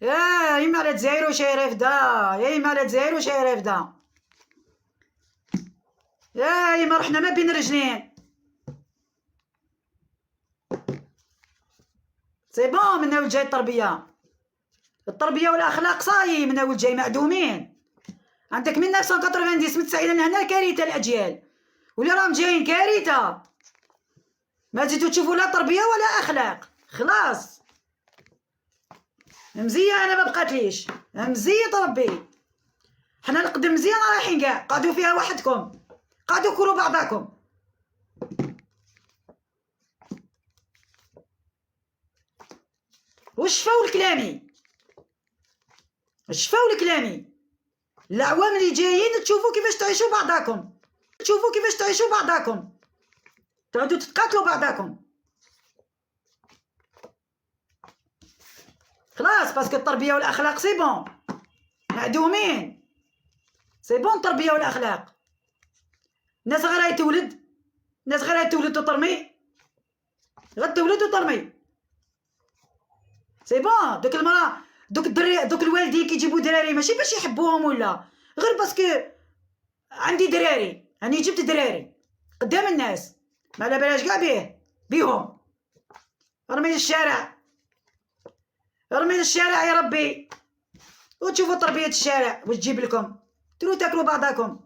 يا يما على الجزائر وشي رافده، يا يما على الجزائر وشي رافده، يا يما رحنا ما بين رجلين. سي بون من اول جاي التربيه والاخلاق صاي من اول جاي معدومين. عندك من 1990 من 90 هنا كارثه الاجيال، واللي راهم جايين كارثه. ما تزيدو تشوفوا لا تربيه ولا اخلاق، خلاص. مزيه انا ما بقاتليش، مزيه ربي. حنا نقدم مزيان رايحين كاع، قعدوا فيها وحدكم، قعدوا كلوا بعضاكم. وشفاو لكلامي، شفاو لكلامي. الاعوام اللي جايين تشوفوا كيفاش تعيشوا بعضاكم، تشوفوا كيفاش تعيشوا بعضاكم، تعودوا تتقاتلوا بعضاكم. خلاص باسكو التربيه والاخلاق سي بون معدومين. سي بون التربيه والاخلاق. الناس غير تولد، الناس غير تولد وترمي، غتولد وترمي. سي بون. دوك المرا دوك الدري دوك الوالدين كيجيبوا دراري ماشي باش يحبوهم ولا غير باسكو عندي دراري، راني جبت دراري قدام الناس ما على بلاش كاع بيهم. ارمي للشارع، ارمي للشارع يا ربي، وتشوفوا تربيه الشارع واش تجيب لكم، تروحوا تاكلوا بعضاكم.